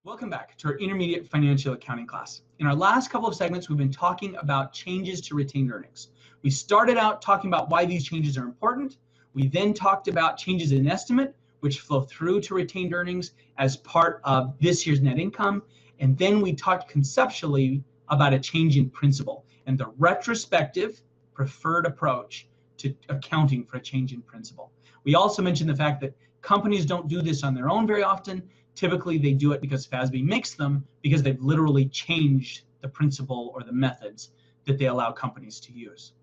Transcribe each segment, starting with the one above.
Welcome back to our intermediate financial accounting class. In our last couple of segments, we've been talking about changes to retained earnings. We started out talking about why these changes are important. We then talked about changes in estimate, which flow through to retained earnings as part of this year's net income. And then we talked conceptually about a change in principle and the retrospective preferred approach to accounting for a change in principle. We also mentioned the fact that companies don't do this on their own very often. Typically, they do it because FASB makes them, because they've literally changed the principle or the methods that they allow companies to use.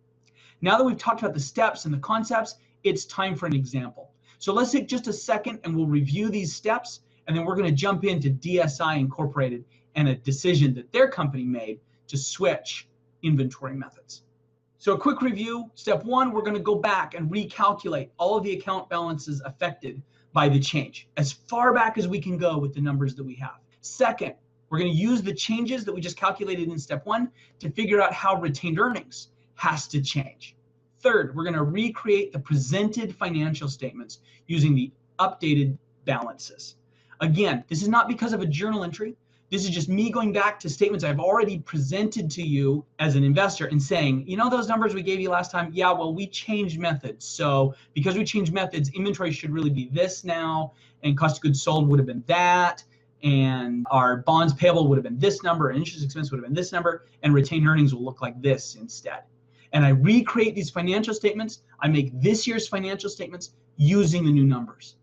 Now that we've talked about the steps and the concepts, it's time for an example. So let's take just a second and we'll review these steps, and then we're going to jump into DSI Incorporated and a decision that their company made to switch inventory methods. So a quick review. Step one, we're going to go back and recalculate all of the account balances affected by the change, as far back as we can go with the numbers that we have. Second, we're going to use the changes that we just calculated in step one to figure out how retained earnings has to change. Third, we're going to recreate the presented financial statements using the updated balances. Again, this is not because of a journal entry. This is just me going back to statements I've already presented to you as an investor and saying, you know those numbers we gave you last time? Yeah, well, we changed methods. So because we changed methods, inventory should really be this now, and cost of goods sold would have been that, and our bonds payable would have been this number, and interest expense would have been this number, and retained earnings will look like this instead. And I recreate these financial statements. I make this year's financial statements using the new numbers.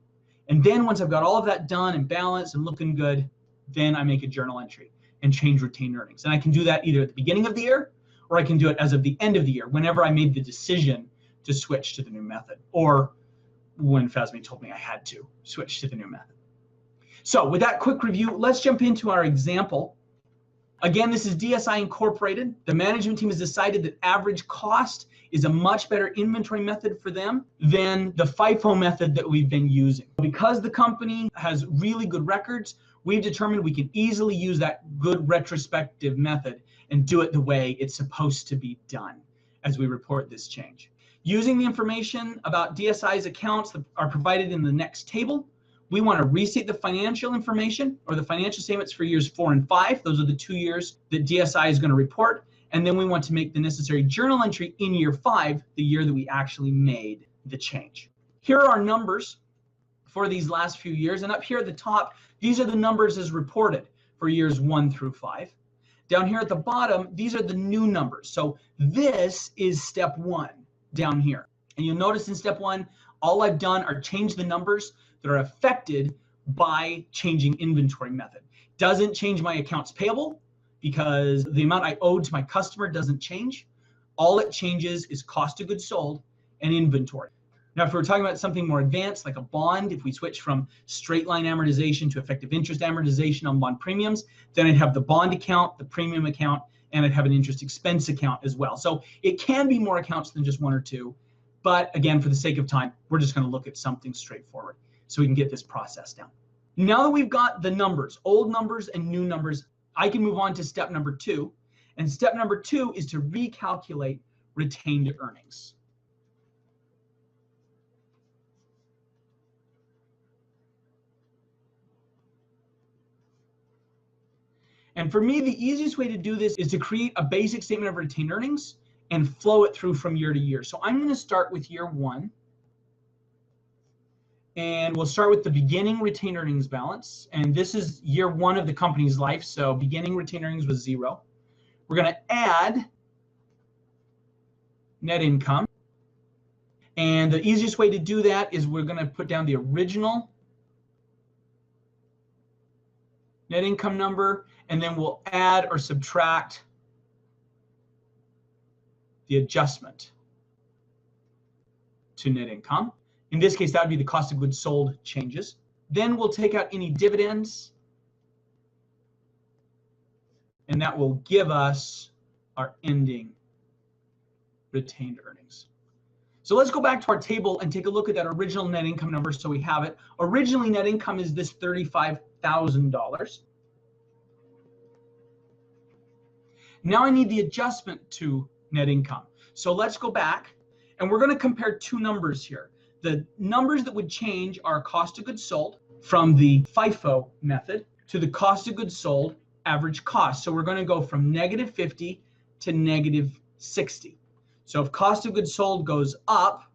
And then once I've got all of that done and balanced and looking good, then I make a journal entry and change retained earnings. And I can do that either at the beginning of the year, or I can do it as of the end of the year, whenever I made the decision to switch to the new method, or when FASB told me I had to switch to the new method. So with that quick review, let's jump into our example. Again, this is DSI Incorporated. The management team has decided that average cost is a much better inventory method for them than the FIFO method that we've been using. Because the company has really good records, we've determined we can easily use that good retrospective method and do it the way it's supposed to be done as we report this change. Using the information about DSI's accounts that are provided in the next table, we want to restate the financial information or the financial statements for years 4 and 5. Those are the 2 years that DSI is going to report. And then we want to make the necessary journal entry in year 5, the year that we actually made the change. Here are our numbers for these last few years. And up here at the top, these are the numbers as reported for years 1 through 5. Down here at the bottom, these are the new numbers. So this is step 1 down here. And you'll notice in step 1, all I've done are change the numbers that are affected by changing inventory method. Doesn't change my accounts payable because the amount I owed to my customer doesn't change. All it changes is cost of goods sold and inventory. Now, if we're talking about something more advanced, like a bond, if we switch from straight line amortization to effective interest amortization on bond premiums, then I'd have the bond account, the premium account, and I'd have an interest expense account as well. So it can be more accounts than just 1 or 2. But again, for the sake of time, we're just going to look at something straightforward so we can get this process down. Now that we've got the numbers, old numbers and new numbers, I can move on to step number 2. And step number 2 is to recalculate retained earnings. And for me, the easiest way to do this is to create a basic statement of retained earnings and flow it through from year to year. So I'm going to start with year 1. And we'll start with the beginning retained earnings balance. And this is year 1 of the company's life. So beginning retained earnings was 0. We're going to add net income. And the easiest way to do that is we're going to put down the original net income number, and then we'll add or subtract the adjustment to net income. In this case, that would be the cost of goods sold changes. Then we'll take out any dividends, and that will give us our ending retained earnings. So let's go back to our table and take a look at that original net income number so we have it. Originally, net income is this $35,000. Now I need the adjustment to net income. So let's go back, and we're going to compare 2 numbers here. The numbers that would change are cost of goods sold from the FIFO method to the cost of goods sold average cost. So we're going to go from negative 50 to negative 60. So if cost of goods sold goes up,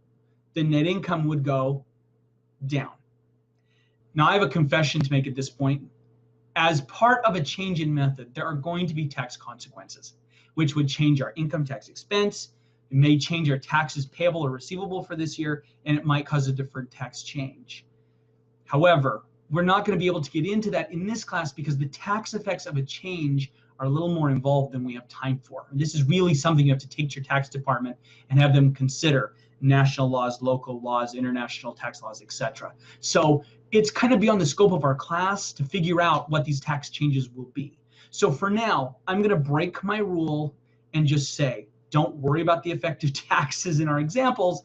then net income would go down. Now I have a confession to make at this point. As part of a change in method, there are going to be tax consequences, which would change our income tax expense. It may change our taxes payable or receivable for this year, and it might cause a deferred tax change. However, we're not going to be able to get into that in this class because the tax effects of a change are a little more involved than we have time for. And this is really something you have to take to your tax department and have them consider national laws, local laws, international tax laws, etc. So it's kind of beyond the scope of our class to figure out what these tax changes will be. So for now, I'm going to break my rule and just say, don't worry about the effective taxes in our examples.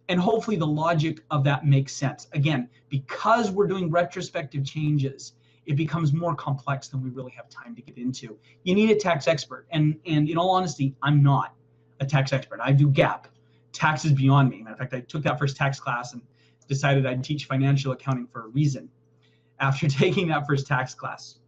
And hopefully the logic of that makes sense. Again, because we're doing retrospective changes, it becomes more complex than we really have time to get into. You need a tax expert. And in all honesty, I'm not a tax expert. I do GAAP. Tax is beyond me. Matter of fact, I took that first tax class and decided I'd teach financial accounting for a reason after taking that first tax class.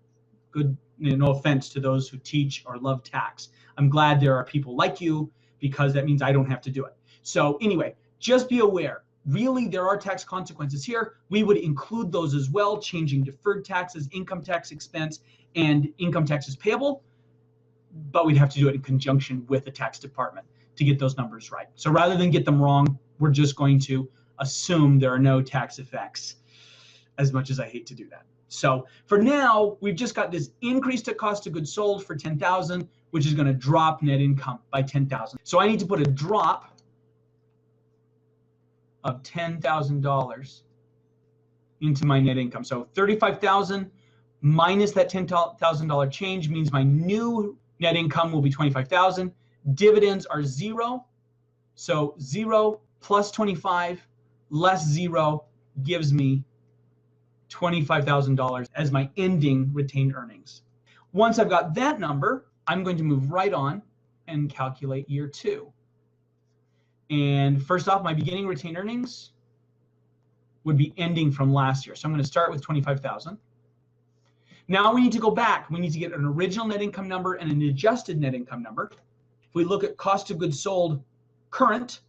Good, no offense to those who teach or love tax. I'm glad there are people like you because that means I don't have to do it. So anyway, just be aware, really there are tax consequences here. We would include those as well, changing deferred taxes, income tax expense, and income taxes payable, but we'd have to do it in conjunction with the tax department to get those numbers right. So rather than get them wrong, we're just going to assume there are no tax effects, as much as I hate to do that. So for now, we've just got this increase to cost of goods sold for 10,000, which is going to drop net income by 10,000. So I need to put a drop of $10,000 into my net income. So 35,000 minus that $10,000 change means my new net income will be 25,000. Dividends are 0. So 0 plus 25 less 0 gives me $25,000 as my ending retained earnings. Once I've got that number, I'm going to move right on and calculate year 2. And first off, my beginning retained earnings would be ending from last year. So I'm going to start with 25,000. Now we need to go back. We need to get an original net income number and an adjusted net income number. If we look at cost of goods sold current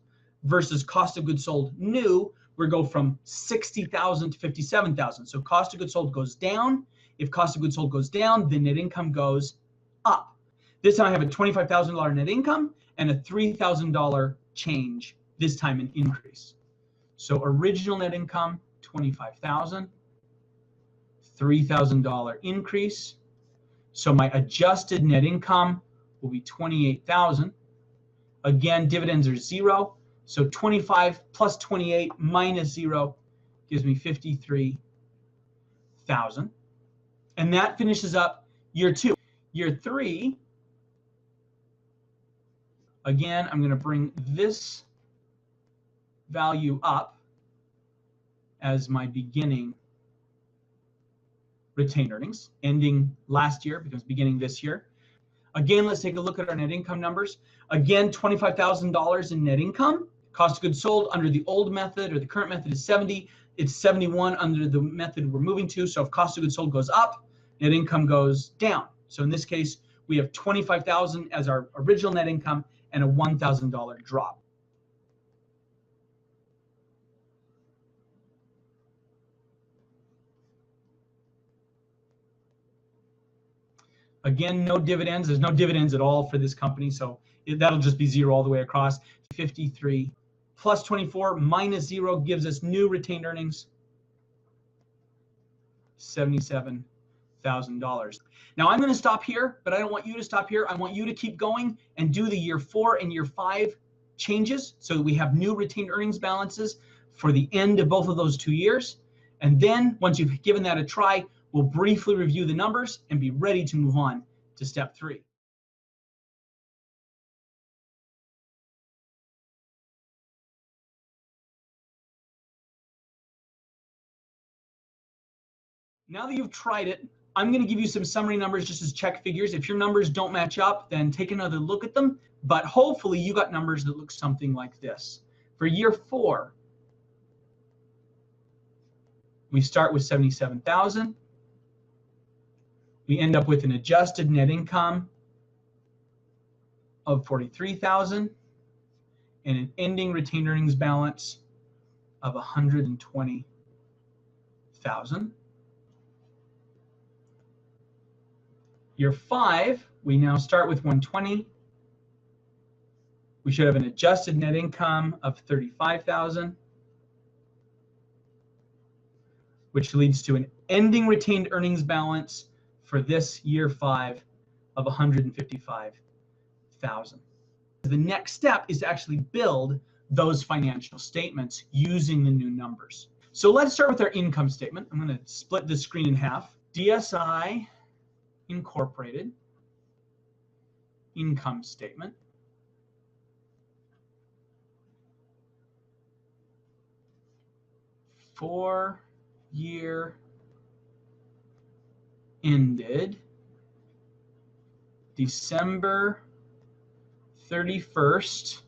versus cost of goods sold new, we go from 60,000 to 57,000. So cost of goods sold goes down. If cost of goods sold goes down, then net income goes up. This time I have a $25,000 net income and a $3,000 change, this time an increase. So original net income, 25,000, $3,000 increase. So my adjusted net income will be 28,000. Again, dividends are 0. So 25 plus 28 minus 0 gives me 53,000. And that finishes up year 2. Year 3, again, I'm going to bring this value up as my beginning retained earnings. Ending last year becomes beginning this year. Again, let's take a look at our net income numbers. Again, $25,000 in net income. Cost of goods sold under the old method or the current method is 70. It's 71 under the method we're moving to. So if cost of goods sold goes up, net income goes down. So in this case, we have 25,000 as our original net income and a $1,000 drop. Again, no dividends. There's no dividends at all for this company, so that'll just be 0 all the way across. 53 plus 24 minus 0 gives us new retained earnings, $77,000. Now I'm going to stop here, but I don't want you to stop here. I want you to keep going and do the year 4 and year 5 changes so that we have new retained earnings balances for the end of both of those 2 years. And then once you've given that a try, we'll briefly review the numbers and be ready to move on to step 3. Now that you've tried it, I'm going to give you some summary numbers just as check figures. If your numbers don't match up, then take another look at them. But hopefully you got numbers that look something like this. For year 4, we start with 77,000. We end up with an adjusted net income of $43,000 and an ending retained earnings balance of $120,000. Year 5, we now start with 120. We should have an adjusted net income of $35,000, which leads to an ending retained earnings balance for this year 5 of $155,000. The next step is to actually build those financial statements using the new numbers. So let's start with our income statement. I'm going to split this screen in half. DSI Incorporated income statement. For year ended December 31st,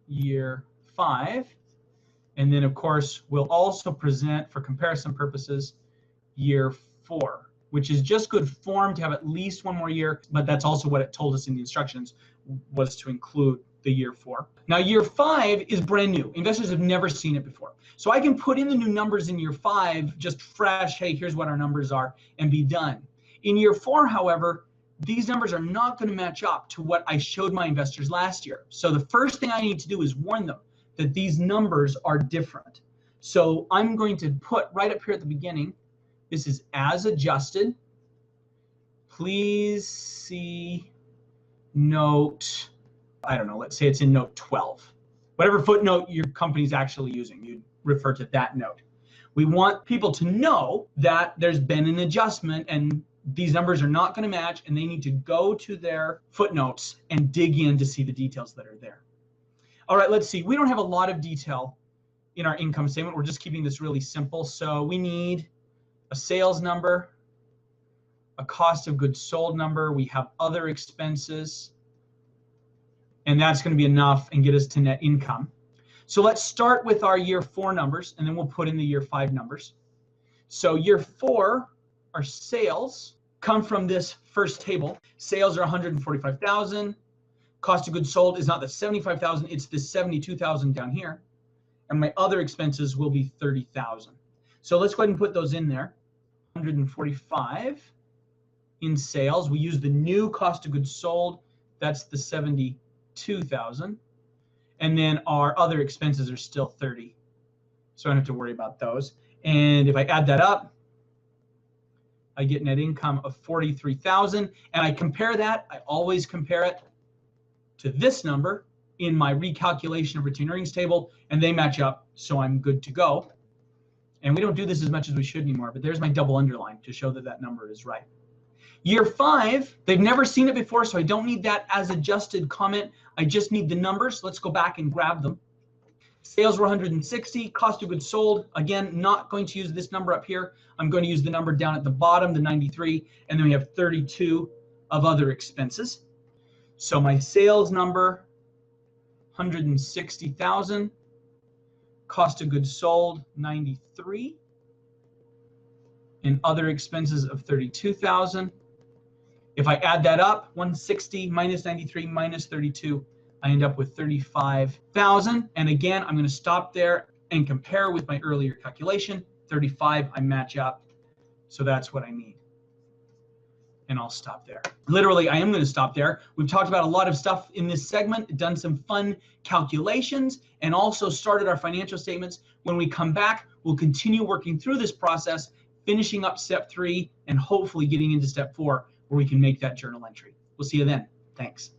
year 5. And then, of course, we'll also present, for comparison purposes, year 4, which is just good form to have at least one more year, but that's also what it told us in the instructions, was to include the year 4. Now, year 5 is brand new. Investors have never seen it before. So I can put in the new numbers in year 5, just fresh, hey, here's what our numbers are, and be done. In year 4, however, these numbers are not going to match up to what I showed my investors last year. So the first thing I need to do is warn them that these numbers are different. So I'm going to put right up here at the beginning, this is as adjusted. Please see note, I don't know, let's say it's in note 12. Whatever footnote your company's actually using, you refer to that note. We want people to know that there's been an adjustment and these numbers are not going to match, and they need to go to their footnotes and dig in to see the details that are there. All right, let's see. We don't have a lot of detail in our income statement. We're just keeping this really simple. So we need a sales number, a cost of goods sold number. We have other expenses, and that's going to be enough and get us to net income. So let's start with our year 4 numbers, and then we'll put in the year 5 numbers. So year 4, our sales come from this first table. Sales are $145,000. Cost of goods sold is not the $75,000, it's the $72,000 down here. And my other expenses will be $30,000. So let's go ahead and put those in there. 145 in sales. We use the new cost of goods sold. That's the $72,000. And then our other expenses are still 30. So I don't have to worry about those. And if I add that up, I get net income of $43,000. And I compare that, I always compare it to this number in my recalculation of retained earnings table, and they match up, so I'm good to go. And we don't do this as much as we should anymore, but there's my double underline to show that that number is right. Year 5, they've never seen it before, so I don't need that as adjusted comment. I just need the numbers. Let's go back and grab them. Sales were 160, cost of goods sold, again, not going to use this number up here. I'm going to use the number down at the bottom, the 93, and then we have 32 of other expenses. So my sales number, 160,000, cost of goods sold, 93, and other expenses of 32,000. If I add that up, 160 minus 93 minus 32, I end up with 35,000. And again, I'm going to stop there and compare with my earlier calculation. 35, I match up. So that's what I need. And I'll stop there. Literally, I am going to stop there. We've talked about a lot of stuff in this segment, done some fun calculations, and also started our financial statements. When we come back, we'll continue working through this process, finishing up step 3, and hopefully getting into step 4, where we can make that journal entry. We'll see you then. Thanks.